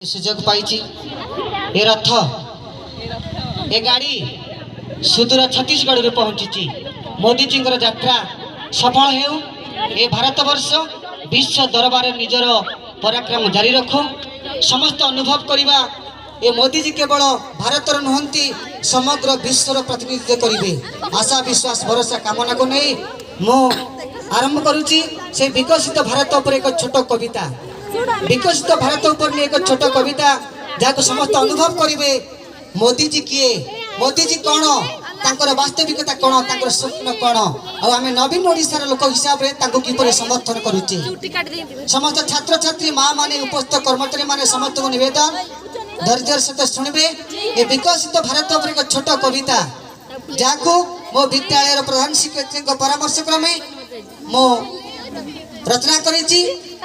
सुजोग पाई ए रथ ए गाड़ी सुदूर छत्तीसगढ़ रे पहुंची मोदी जी यात्रा सफल हो भारत वर्ष विश्व दरबार निजर पराक्रम जारी रखु समस्त अनुभव करवा ए मोदी जी केवल भारत नुहति समग्र विश्वर प्रतिनिधित्व करेंगे आशा विश्वास भरोसा कामना को नहीं मु आरंभ करुच्ची से विकसित भारत पर एक छोट कविता विकसित भारत ऊपर एक छोट कविता जहाँ समस्त अनुभव करेंगे मोदी जी किए मोदी जी कौन तांकर वास्तविकता कौन तांकर स्वप्न कौन आम नवीन ओडिशार लोक हिसाब से किपर समर्थन करुचे समस्त छात्र छात्री माँ माने उपस्थित कर्मचारी माने समस्त को निवेदन धैर्य सहित शुणवे ये विकसित भारत पर एक छोट कविता जहाँ मो विद्यालय प्रधान शिक्षक परामर्श क्रमे मो रचना करी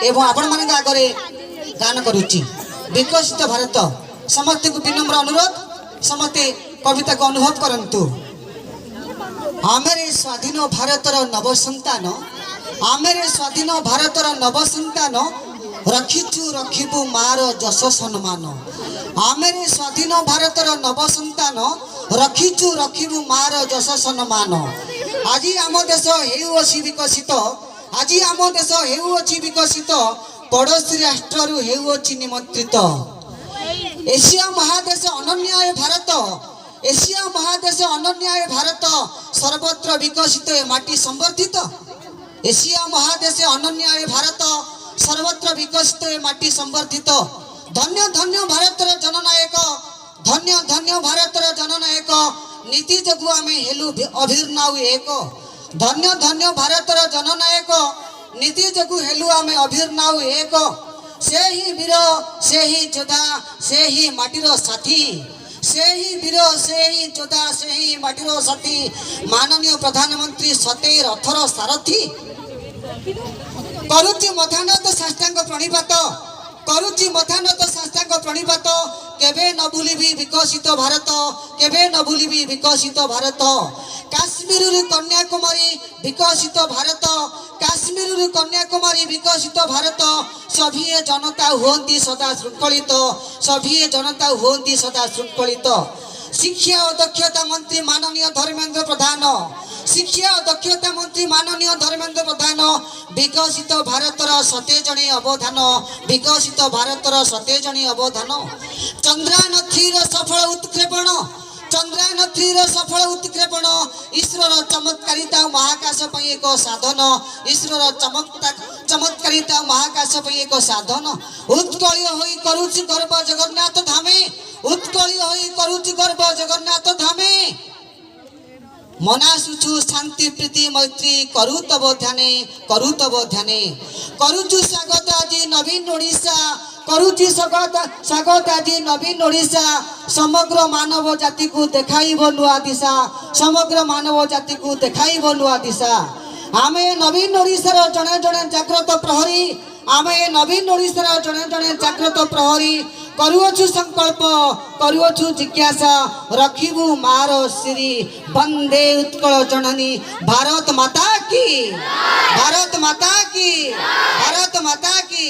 आपण मान आगे गान करुच्ची विकसित भारत समस्त को विनम्र अनुरोध समस्ते कविता को अनुभव करंतु आमेरे स्वाधीन भारतर नवसंतान आमेरे स्वाधीन भारतर नवसंतान रखिचु रखिबु मार जस सम्मान आमेरे स्वाधीन भारतर नवसंतान रखिचु रखिबु मार जस सम्मान आज आम देश हेउछि विकसित आज आम देश हेउछि विकसित पड़ोसी राष्ट्र हेउछि निमंत्रित एशिया महादेश अनन्य भारत एशिया महादेश अनन्य भारत सर्वत्र विकसित माटी संवर्धित एशिया महादेश अनन्य भारत सर्वत्र विकसित माटी संवर्धित धन्य धन्य भारतर जननायक धन्य धन्य भारतर जननायक नीति जगु आमे हेलु अभिर्नाउ एक धन्य धन्य भारतर जननायक नीति जगु हेलु आमे अभिर्नाउ एक से ही वीर से ही योद्धा से ही माटीर साथी से ही वीर से ही योद्धा से ही माटीर साथी माननीय प्रधानमंत्री सते रथर सारथी करुच्ची मध्यान्ह साष्टांग प्रणिपात करुच्ची मध्यान्ह साष्टांग प्रणिपात केबे न भूलिबी विकसित भारत केबे न भूलिबी विकसित भारत काश्मीर कन्याकुमारी विकसित भारत काश्मीर कन्याकुमारी विकसित भारत सभी जनता होती सदा श्रृंखलित सभी जनता होती सदा श्रृंखलित शिक्षा और दक्षता मंत्री माननीय धर्मेंद्र प्रधान शिक्षा और दक्षता मंत्री माननीय धर्मेंद्र प्रधान विकसित भारतर सतेजणी अवधान विकसित भारतर सतेजणी अवधान चंद्रयान 3 सफल उत्क्षेपण चंद्रयान 3 सफल उत्क्षेपण ईश्वर चमत्कारिता महाकाश पर एक साधन ईश्वर चमत्कारिता महाकाश पर एक साधन उत्कलीय होई करुछि गर्व जगन्नाथ धामे उत्कलीय होई करुछि गर्व जगन्नाथ धामे मनासुछु शांति प्रीति मैत्री करू तब ध्याने करुछु स्वागत आज नवीन ओडिशा करुछि स्वागत आज नवीन ओडिशा समग्र मानव जाति को देखाइबो नुआ दिशा समग्र मानव जाति को देखाइबो नुआ दिशा आमे नवीन ओडिशार जने जने जागृत प्रहरी आमे नवीन ओडिशार जने जने जागृत प्रहरी करुछु संकल्प करुछु जिज्ञासा रखिबु मार श्री वंदे उत्कल जननी भारत माता की भारत माता की भारत माता की।